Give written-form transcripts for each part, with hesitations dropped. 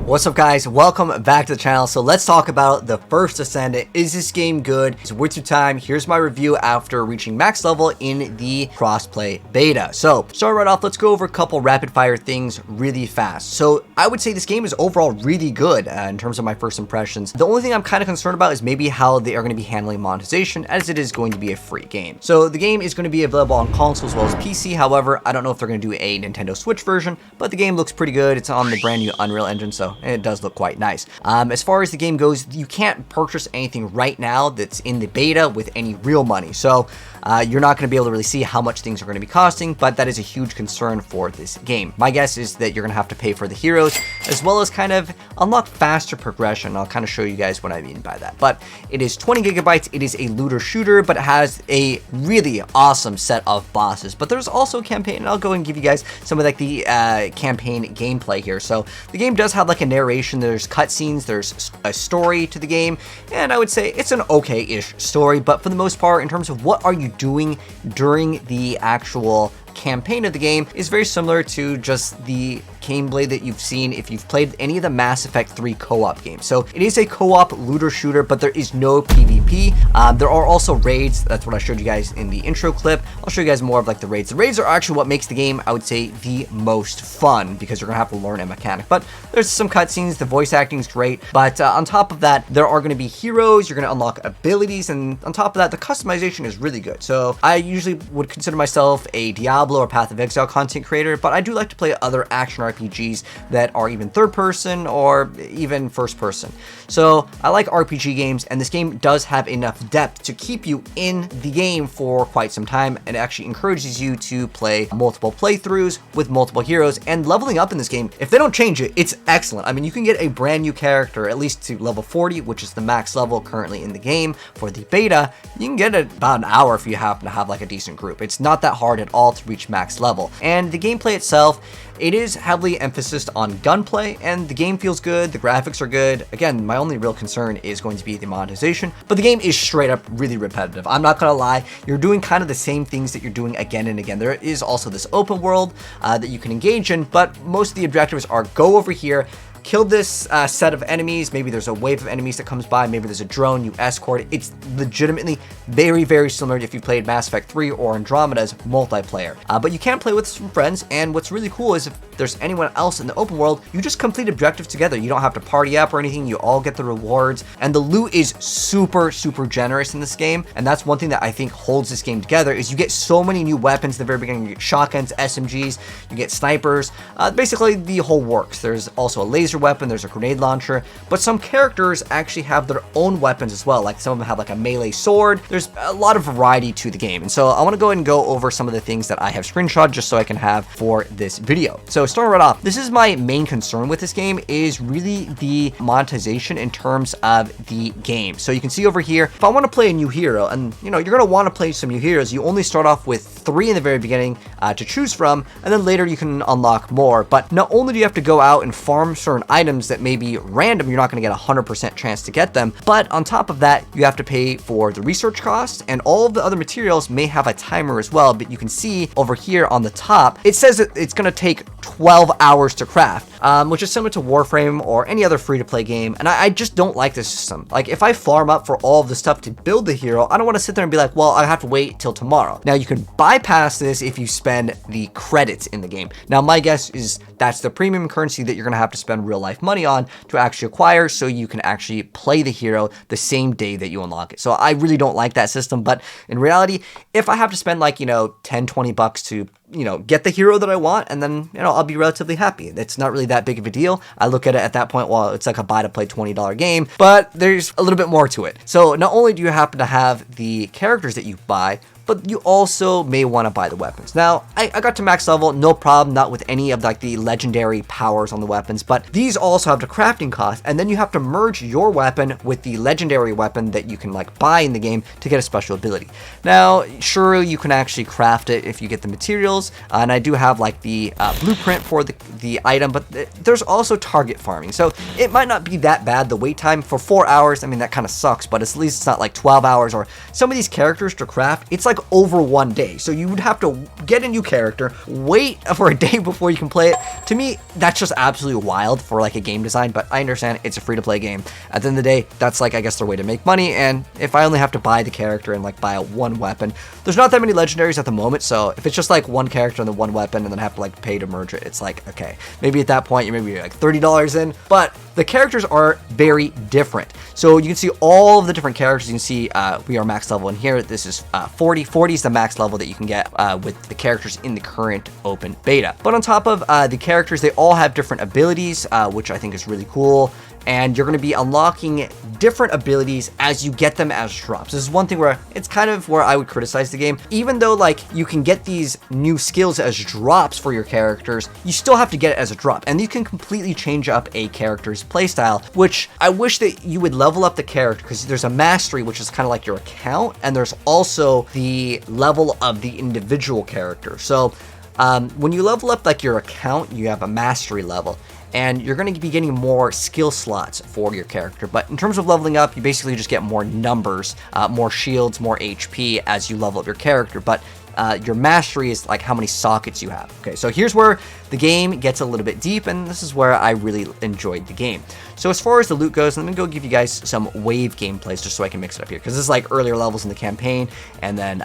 What's up, guys? Welcome back to the channel. So let's talk about the first Descendant. Is this game good? It's worth your time. Here's my review after reaching max level in the crossplay beta. So start right off, let's go over a couple rapid fire things really fast. So I would say this game is overall really good in terms of my first impressions. The only thing I'm kind of concerned about is maybe how they are going to be handling monetization, as it is going to be a free game. So the game is going to be available on console as well as PC. However, I don't know if they're going to do a Nintendo Switch version, but the game looks pretty good. It's on the brand new Unreal Engine, so it does look quite nice. As far as the game goes, you can't purchase anything right now that's in the beta with any real money. So you're not going to be able to really see how much things are going to be costing, but that is a huge concern for this game. My guess is that you're going to have to pay for the heroes, as well as kind of unlock faster progression. I'll kind of show you guys what I mean by that. But it is 20 gigabytes. It is a looter shooter, but it has a really awesome set of bosses. But there's also a campaign, and I'll go and give you guys some of like the campaign gameplay here. So the game does have like a narration. There's cutscenes, there's a story to the game, and I would say it's an okay-ish story, but for the most part, in terms of what are you doing during the actual campaign of the game, is very similar to just the gameplay that you've seen if you've played any of the Mass Effect 3 co-op games. So it is a co-op looter shooter, but there is no PvP. There are also raids. That's what I showed you guys in the intro clip. I'll show you guys more of like the raids. The raids are actually what makes the game, I would say, the most fun, because you're gonna have to learn a mechanic. But there's some cutscenes, the voice acting is great, but on top of that, there are gonna be heroes, you're gonna unlock abilities, and on top of that, the customization is really good. So I usually would consider myself a Diablo or Path of Exile content creator, but I do like to play other action RPGs that are even third person or even first person. So I like RPG games, and this game does have enough depth to keep you in the game for quite some time, and it actually encourages you to play multiple playthroughs with multiple heroes. And leveling up in this game, if they don't change it, it's excellent. I mean, you can get a brand new character at least to level 40, which is the max level currently in the game for the beta. You can get it about an hour if you happen to have like a decent group. It's not that hard at all to reach max level. And the gameplay itself, it is heavily emphasized on gunplay, and the game feels good, the graphics are good. Again, my only real concern is going to be the monetization, but the game is straight up really repetitive. I'm not gonna lie, you're doing kind of the same things that you're doing again and again. There is also this open world that you can engage in, but most of the objectives are go over here, kill this set of enemies. Maybe there's a wave of enemies that comes by. Maybe there's a drone, you escort it. It's legitimately very, very similar if you played Mass Effect 3 or Andromeda's multiplayer. But you can play with some friends, and what's really cool is if there's anyone else in the open world, you just complete objectives together. You don't have to party up or anything. You all get the rewards, and the loot is super, super generous in this game. And that's one thing that I think holds this game together, is you get so many new weapons at the very beginning. You get shotguns, SMGs, you get snipers, basically the whole works. There's also a laser weapon, there's a grenade launcher, but some characters actually have their own weapons as well. Like some of them have like a melee sword. There's a lot of variety to the game, and so I want to go ahead and go over some of the things that I have screenshot just so I can have for this video. So starting right off, this is my main concern with this game, is really the monetization in terms of the game. So you can see over here, if I want to play a new hero, and you know, you're going to want to play some new heroes, you only start off with 3 in the very beginning to choose from, and then later you can unlock more. But not only do you have to go out and farm certain items that may be random, you're not going to get a 100% chance to get them, but on top of that, you have to pay for the research cost, and all of the other materials may have a timer as well. But you can see over here on the top, it says that it's going to take 12 hours to craft, which is similar to Warframe or any other free-to-play game, and I just don't like this system. Like, if I farm up for all of the stuff to build the hero, I don't want to sit there and be like, well, I have to wait till tomorrow. Now, you can bypass this if you spend the credits in the game. Now, my guess is that's the premium currency that you're going to have to spend real life money on to actually acquire, so you can actually play the hero the same day that you unlock it. So I really don't like that system, but in reality, if I have to spend like, you know, 10-20 bucks to, you know, get the hero that I want, and then, you know, I'll be relatively happy. It's not really that big of a deal. I look at it at that point, well, it's like a buy to play $20 game, but there's a little bit more to it. So not only do you happen to have the characters that you buy, but you also may want to buy the weapons. Now, I got to max level, no problem, not with any of like the legendary powers on the weapons, but these also have the crafting cost, and then you have to merge your weapon with the legendary weapon that you can like buy in the game to get a special ability. Now, sure, you can actually craft it if you get the materials, and I do have like the blueprint for the item, but there's also target farming, so it might not be that bad. The wait time for 4 hours, I mean, that kind of sucks, but at least it's not like 12 hours, or some of these characters to craft, it's like like over 1 day. So you would have to get a new character, wait for a day before you can play it. To me, that's just absolutely wild for like a game design, but I understand it's a free-to-play game. At the end of the day, that's like, I guess, their way to make money, and if I only have to buy the character and like buy one weapon, there's not that many legendaries at the moment, so if it's just like one character and then one weapon and then have to like pay to merge it, it's like, okay, maybe at that point you're maybe like $30 in, but the characters are very different. So you can see all of the different characters. You can see we are max level in here. This is 40. 40 is the max level that you can get with the characters in the current open beta. But on top of the characters, they all have different abilities, which I think is really cool. And you're going to be unlocking different abilities as you get them as drops. This is one thing where it's kind of where I would criticize the game. Even though like you can get these new skills as drops for your characters, you still have to get it as a drop. And you can completely change up a character's playstyle, which I wish that you would level up the character, because there's a mastery, which is kind of like your account, and there's also the level of the individual character. So when you level up like your account, you have a mastery level, and you're going to be getting more skill slots for your character. But in terms of leveling up, you basically just get more numbers, more shields, more HP as you level up your character. But your mastery is like how many sockets you have. Okay, so here's where the game gets a little bit deep, and this is where I really enjoyed the game. So as far as the loot goes, let me go give you guys some wave gameplays just so I can mix it up here, because this is like earlier levels in the campaign. And then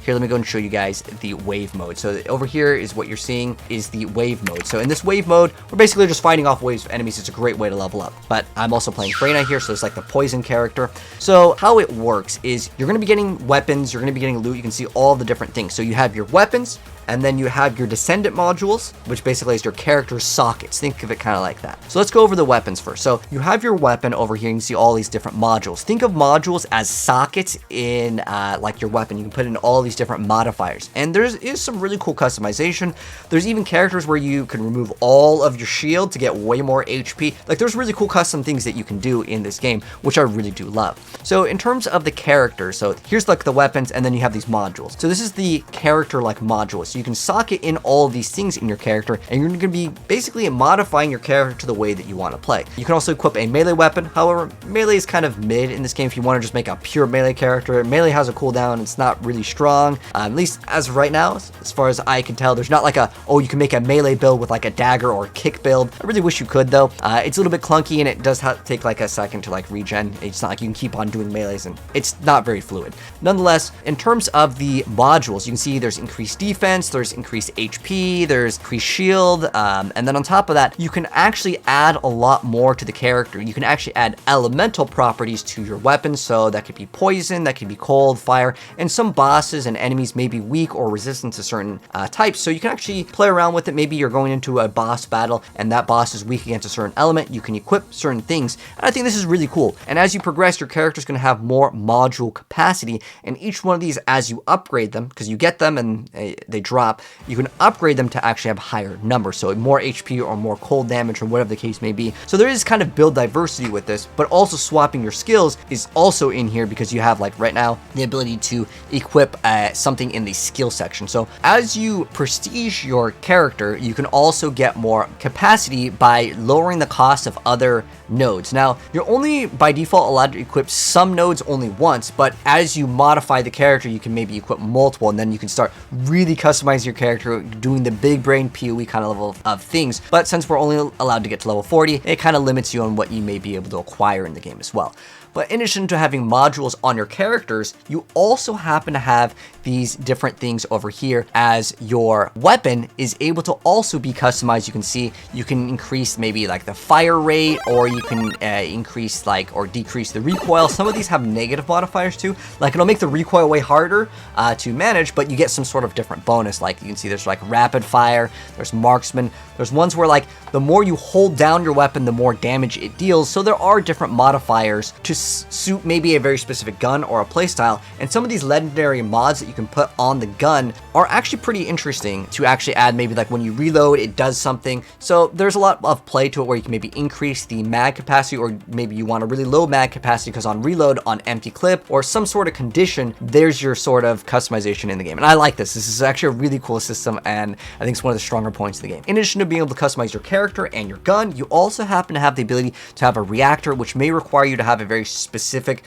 here, let me go and show you guys the wave mode. So over here is what you're seeing is the wave mode. So in this wave mode, we're basically just fighting off waves of enemies. It's a great way to level up. But I'm also playing Freyna here, so it's like the poison character. So how it works is you're going to be getting weapons, you're going to be getting loot. You can see all the different things. So you have your weapons, and then you have your Descendant modules, which basically is your character's sockets. Think of it kind of like that. So let's go over the weapons first. So you have your weapon over here. You can see all these different modules. Think of modules as sockets in like your weapon. You can put in all these different modifiers. And there is some really cool customization. There's even characters where you can remove all of your shield to get way more HP. Like, there's really cool custom things that you can do in this game, which I really do love. So in terms of the character, so here's like the weapons, and then you have these modules. So this is the character like module. So you can socket in all of these things in your character, and you're going to be basically modifying your character to the way that you want to play. You can also equip a melee weapon. However, melee is kind of mid in this game if you want to just make a pure melee character. Melee has a cooldown. It's not really strong, at least as of right now. As far as I can tell, there's not like a, oh, you can make a melee build with like a dagger or a kick build. I really wish you could, though. It's a little bit clunky, and it does take like a second to like regen. It's not like you can keep on doing melees, and it's not very fluid. Nonetheless, in terms of the modules, you can see there's increased defense, there's increased HP, there's increased shield, and then on top of that, you can actually add a lot more to the character. You can actually add elemental properties to your weapon, so that could be poison, that could be cold, fire, and some bosses and enemies may be weak or resistant to certain types, so you can actually play around with it. Maybe you're going into a boss battle, and that boss is weak against a certain element. You can equip certain things, and I think this is really cool. And as you progress, your character is going to have more module capacity, and each one of these, as you upgrade them, because you get them and they drop, you can upgrade them to actually have higher numbers, so more HP or more cold damage or whatever the case may be. So there is kind of build diversity with this, but also swapping your skills is also in here, because you have, like right now, the ability to equip something in the skill section. So as you prestige your character, you can also get more capacity by lowering the cost of other nodes. Now, you're only by default allowed to equip some nodes only once, but as you modify the character, you can maybe equip multiple, and then you can start really customizing your character, doing the big brain PoE kind of level of things. But since we're only allowed to get to level 40, it kind of limits you on what you may be able to acquire in the game as well. But in addition to having modules on your characters, you also happen to have these different things over here, as your weapon is able to also be customized. You can see you can increase maybe like the fire rate, or you can increase like or decrease the recoil. Some of these have negative modifiers too, like it'll make the recoil way harder to manage, but you get some sort of different bonus. Like you can see there's like rapid fire, there's marksman, there's ones where like the more you hold down your weapon, the more damage it deals. So there are different modifiers to suit maybe a very specific gun or a playstyle, and some of these legendary mods that you can put on the gun are actually pretty interesting to actually add. Maybe like when you reload, it does something. So there's a lot of play to it, where you can maybe increase the mag capacity, or maybe you want a really low mag capacity because on reload, on empty clip, or some sort of condition, there's your sort of customization in the game. And I like this. This is actually a really cool system, and I think it's one of the stronger points of the game. In addition to being able to customize your character and your gun, you also happen to have the ability to have a reactor, which may require you to have a very specific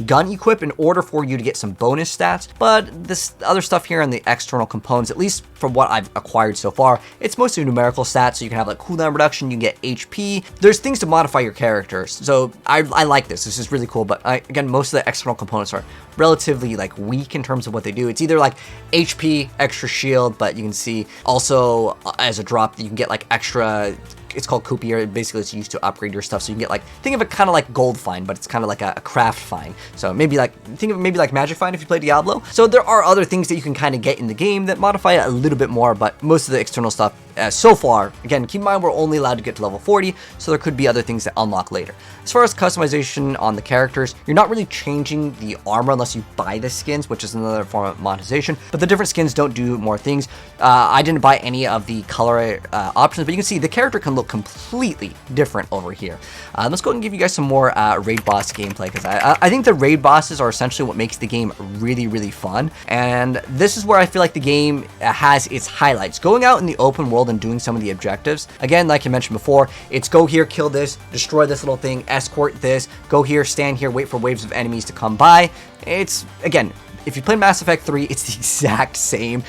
gun equip in order for you to get some bonus stats. But this other stuff here in the external components, at least from what I've acquired so far, it's mostly numerical stats. So you can have like cooldown reduction, you can get HP. There's things to modify your characters. So I like this. This is really cool. But again, most of the external components are relatively like weak in terms of what they do. It's either like HP, extra shield, but you can see also as a drop that you can get like extra. It's called Coupier. Basically, it's used to upgrade your stuff. So you can get like, think of it kind of like gold find, but it's kind of like a craft find. So maybe like, think of it maybe like magic find if you play Diablo. So there are other things that you can kind of get in the game that modify it a little bit more, but most of the external stuff so far, again, keep in mind we're only allowed to get to level 40, so there could be other things that unlock later. As far as customization on the characters, you're not really changing the armor unless you buy the skins, which is another form of monetization, but the different skins don't do more things. I didn't buy any of the color options, but you can see the character can look completely different over here. Let's go ahead and give you guys some more raid boss gameplay, because I think the raid bosses are essentially what makes the game really, really fun, and this is where I feel like the game has its highlights. Going out in the open world and doing some of the objectives. Again, like I mentioned before, it's go here, kill this, destroy this little thing, escort this, go here, stand here, wait for waves of enemies to come by. It's, again, if you play Mass Effect 3, it's the exact same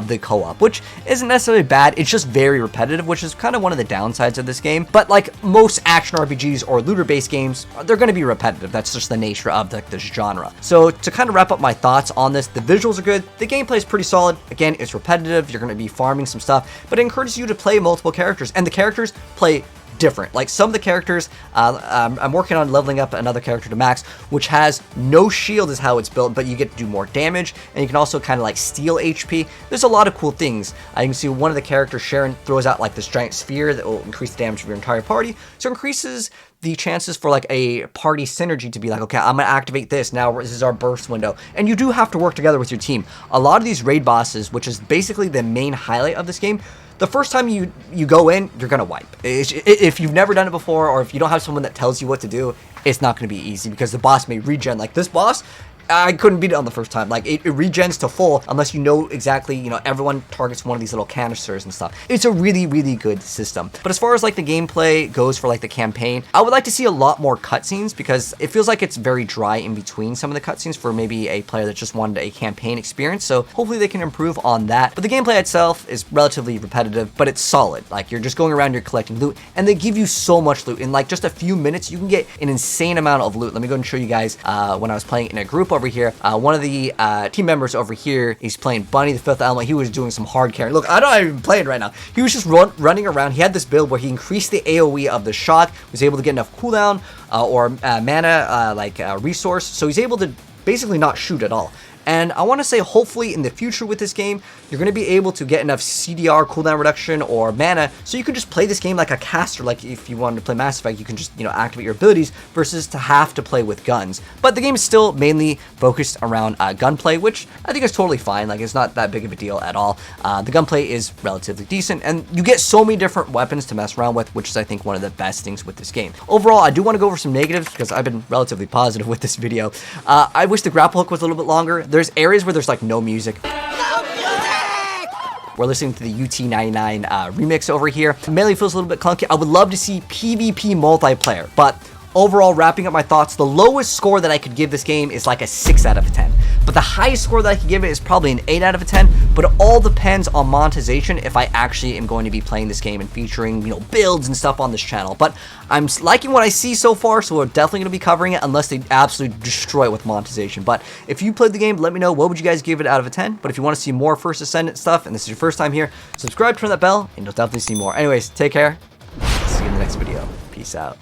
the co-op, which isn't necessarily bad. It's just very repetitive, which is kind of one of the downsides of this game. But like most action RPGs or looter-based games, they're going to be repetitive. That's just the nature of this genre. So to kind of wrap up my thoughts on this, the visuals are good. The gameplay is pretty solid. Again, it's repetitive. You're going to be farming some stuff, but it encourages you to play multiple characters, and the characters play different. Like some of the characters, I'm working on leveling up another character to max, which has no shield is how it's built, but you get to do more damage, and you can also kind of like steal HP. There's a lot of cool things. You can see one of the characters, Sharon, throws out like this giant sphere that will increase the damage of your entire party, so it increases the chances for like a party synergy to be like, okay, I'm gonna activate this now, this is our burst window, and you do have to work together with your team. A lot of these raid bosses, which is basically the main highlight of this game, the first time you go in, you're gonna wipe. If you've never done it before, or if you don't have someone that tells you what to do, it's not gonna be easy, because the boss may regen. Like this boss, I couldn't beat it on the first time. Like it regens to full unless you know exactly, you know, everyone targets one of these little canisters and stuff. It's a really, really good system. But as far as like the gameplay goes for like the campaign, I would like to see a lot more cutscenes, because it feels like it's very dry in between some of the cutscenes for maybe a player that just wanted a campaign experience. So hopefully they can improve on that. But the gameplay itself is relatively repetitive, but it's solid. Like you're just going around, you're collecting loot, and they give you so much loot. In like just a few minutes, you can get an insane amount of loot. Let me go and show you guys when I was playing in a group over here. One of the team members over here, he's playing Bunny, the fifth element. He was doing some hard carrying. Look, I'm not even playing right now. He was just running around. He had this build where he increased the AoE of the shock, was able to get enough cooldown or mana resource, so he's able to basically not shoot at all. And I want to say, hopefully in the future with this game, you're going to be able to get enough CDR, cooldown reduction, or mana, so you can just play this game like a caster. Like if you wanted to play Mass Effect, you can just, you know, activate your abilities versus to have to play with guns. But the game is still mainly focused around gunplay, which I think is totally fine. Like it's not that big of a deal at all. The gunplay is relatively decent, and you get so many different weapons to mess around with, which is, I think, one of the best things with this game. Overall, I do want to go over some negatives, because I've been relatively positive with this video. I wish the grapple hook was a little bit longer. There's areas where there's like no music. We're listening to the UT99 remix over here. Melee feels a little bit clunky. I would love to see PvP multiplayer, but overall, wrapping up my thoughts, the lowest score that I could give this game is like a 6 out of 10. But the highest score that I could give it is probably an 8 out of 10. But it all depends on monetization if I actually am going to be playing this game and featuring, you know, builds and stuff on this channel. But I'm liking what I see so far, so we're definitely going to be covering it unless they absolutely destroy it with monetization. But if you played the game, let me know, what would you guys give it out of a 10? But if you want to see more First Descendant stuff, and this is your first time here, subscribe, turn that bell, and you'll definitely see more. Anyways, take care. See you in the next video. Peace out.